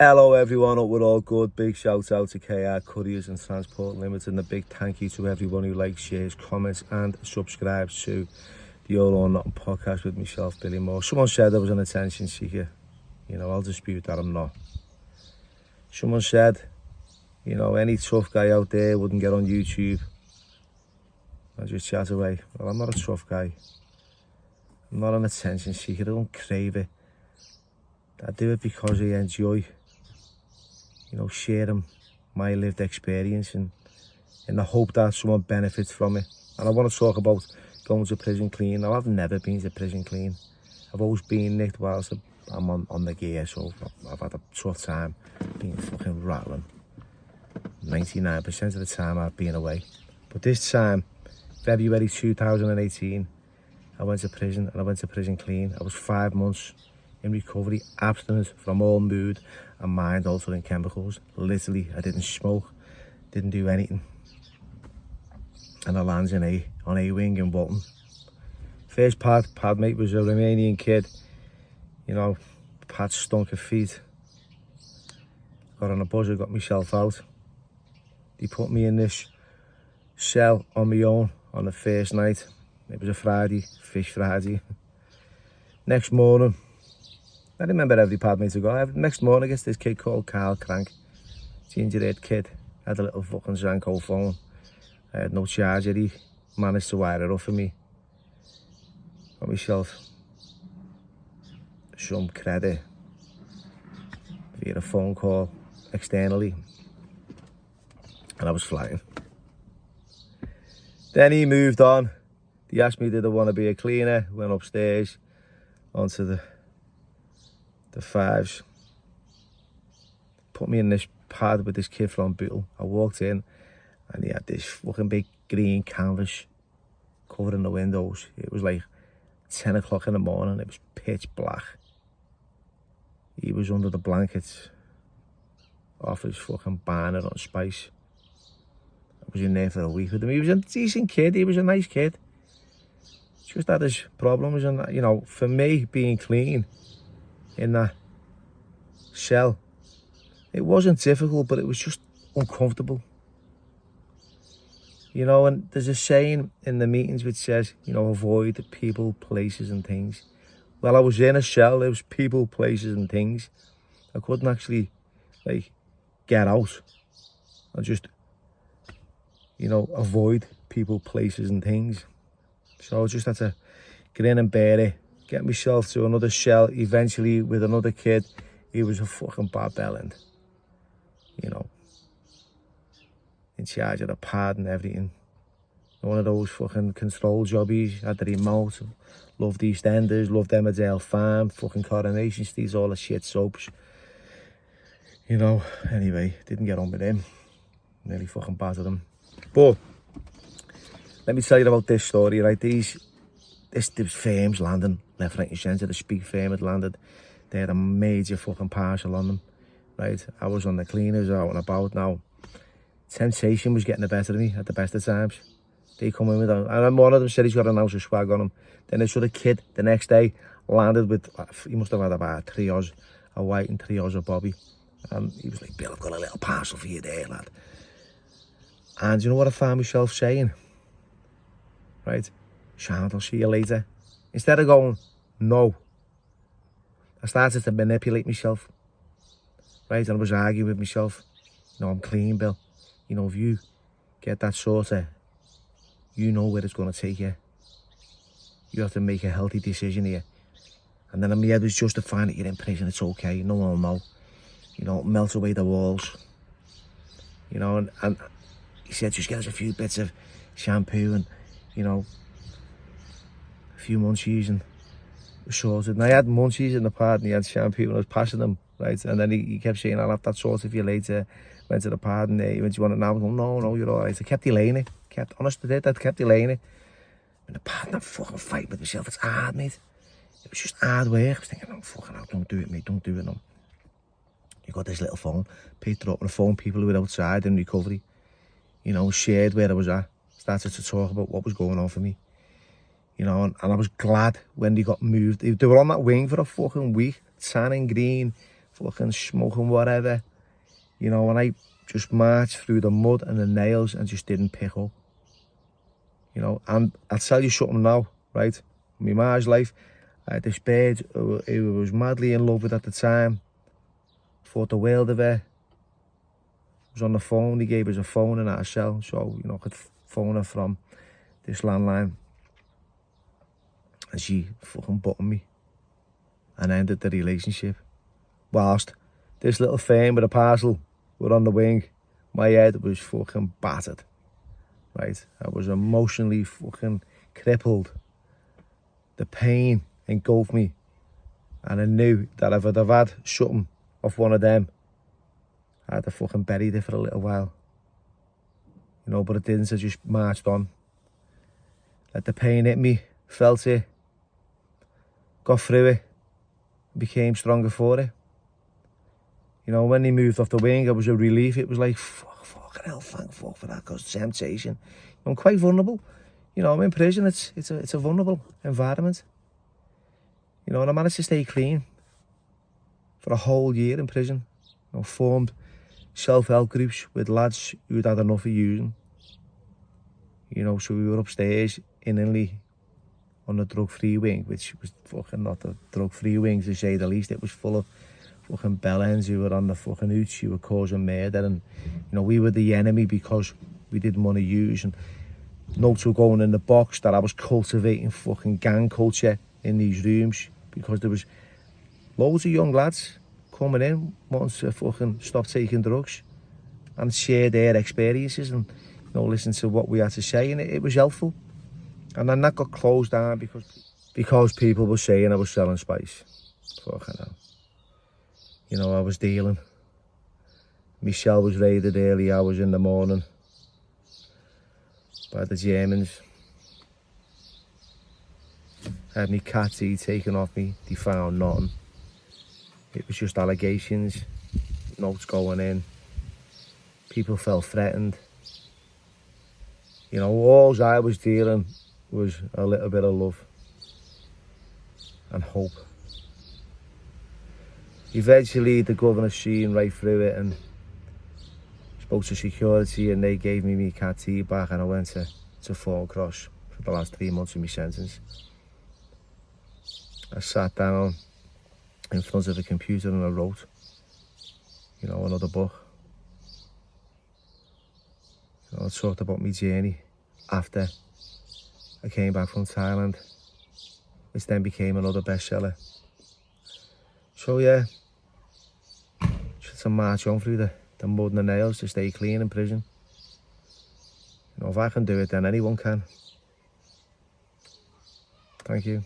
Hello everyone, hope we're all good. Big shout out to KR Couriers and Transport Limited, and a big thank you to everyone who likes, shares, comments and subscribes to the All or Nothing podcast with myself, Billy Moore. Someone said I was an attention seeker. I'll dispute that, I'm not. Someone said, any tough guy out there wouldn't get on YouTube and just chat away. Well, I'm not a tough guy. I'm not an attention seeker. I don't crave it. I do it because I enjoy sharing my lived experience and in the hope that someone benefits from it. And I want to talk about going to prison clean. Now, I've never been to prison clean. I've always been nicked whilst I'm on the gear, so I've had a tough time being fucking rattling. 99% of the time I've been away. But this time, February 2018, I went to prison, and I went to prison clean. I was 5 months in recovery, abstinence from all mood and mind altering chemicals. Literally, I didn't smoke, didn't do anything. And I landed on A-wing in Walton. First pad mate was a Romanian kid. Pad stunk of feet. Got on a buzzer, got myself out. They put me in this cell on my own on the first night. It was a Friday, Fish Friday. Next morning, I remember every pad mate to go. Next morning, I guess this kid called Carl Crank, ginger-haired kid, had a little fucking Zanko phone. I had no charger. He managed to wire it up for me. Got myself some credit via a phone call externally, and I was flying. Then he moved on. He asked me, did I want to be a cleaner? Went upstairs onto the fives. Put me in this pad with this kid from Bootle. I walked in and he had this fucking big green canvas covering the windows. It was like 10 o'clock in the morning. It was pitch black. He was under the blankets off his fucking banner on Spice. I was in there for a week with him. He was a decent kid. He was a nice kid. Just had his problems, and for me, being clean in that cell, it wasn't difficult, but it was just uncomfortable. And there's a saying in the meetings which says, avoid people, places and things. Well, I was in a cell, there was people, places and things. I couldn't actually, get out and just, avoid people, places and things. So I just had to grin and bear it, get myself to another cell, eventually with another kid. He was a fucking bad bellend, in charge of the pad and everything. One of those fucking control jobbies, had the remote, loved EastEnders, loved Emmerdale Farm, fucking Coronation Street, all the shit soaps. Anyway, didn't get on with him. Nearly fucking battered him. But let me tell you about this story, right? This firm's landing left, right and centre. The Speak firm had landed. They had a major fucking parcel on them, right? I was on the cleaners, out and about. Now, temptation was getting the better of me at the best of times. They come in with, and one of them said he's got an ounce of swag on him. Then this other kid, the next day, landed with, he must have had about 3 Oz, a white and 3 Oz of Bobby. And he was like, Bill, I've got a little parcel for you there, lad. And you know what I found myself saying? Right, Shant, I'll see you later. Instead of going, no, I started to manipulate myself. Right, and I was arguing with myself. I'm clean, Bill. If you get that sorted, you know where it's going to take you. You have to make a healthy decision here. And then my head was justifying that you're in prison, it's okay, no one will know. Melt away the walls. And he said, just get us a few bits of shampoo and, a few munchies and sorted. And I had munchies in the pad and he had shampoo and I was passing them, right? And then he kept saying, I'll have that sorted for you later. Went to the pad and he went, do you want it now? I go, no, you're all right. I kept delaying it. Honest to that, I kept delaying it. In the pad, I'm fucking fighting with myself. It's hard, mate. It was just hard work. I was thinking, no, fucking hell, don't do it, mate. Don't do it, no. You got this little phone. Picked it up on the phone. People who were outside in recovery, shared where I was at. Started to talk about what was going on for me. And I was glad when they got moved. They were on that wing for a fucking week. Tan and green, fucking smoking whatever, you know, and I just marched through the mud and the nails and just didn't pick up, you know. And I'll tell you something now, right? In my marriage life, I had this bird who I was madly in love with at the time, thought the world of her. Was on the phone, he gave us a phone and a cell, so, you know, I could phone her from this landline. And she fucking buttoned me and ended the relationship. Whilst this little firm with a parcel were on the wing, my head was fucking battered, right? I was emotionally fucking crippled. The pain engulfed me, and I knew that if I'd have had something off one of them, I'd have fucking buried it for a little while, you know, but it didn't. I just marched on. Let the pain hit me, felt it, got through it, became stronger for it. You know, when he moved off the wing, it was a relief. It was like, fucking hell, thank fuck for that, because temptation. I'm quite vulnerable. You know, I'm in prison, it's a vulnerable environment. You know, and I managed to stay clean for a whole year in prison. You know, formed self-help groups with lads who'd had enough of using. You know, so we were upstairs in Inley on the drug-free wing, which was fucking not the drug-free wing, to say the least. It was full of fucking bellends who were on the fucking hooch, who were causing murder, and, you know, we were the enemy because we didn't want to use. And notes were going in the box that I was cultivating fucking gang culture in these rooms, because there was loads of young lads coming in wanting to fucking stop taking drugs and share their experiences and, you know, listen to what we had to say, and it was helpful. And then that got closed down because people were saying I was selling spice. Fucking hell. You know, I was dealing. Michelle was raided early hours in the morning by the Germans. I had my cat teeth taken off me. They found nothing. It was just allegations, notes going in. People felt threatened. You know, all I was dealing was a little bit of love and hope. Eventually, the governor seen right through it and spoke to security, and they gave me my cat teeth back, and I went to Fort Cross for the last 3 months of my sentence. I sat down in front of a computer and I wrote, you know, another book. You know, I talked about my journey after I came back from Thailand, which then became another bestseller. So yeah, just to march on through the mud and the nails to stay clean in prison. You know, if I can do it, then anyone can. Thank you.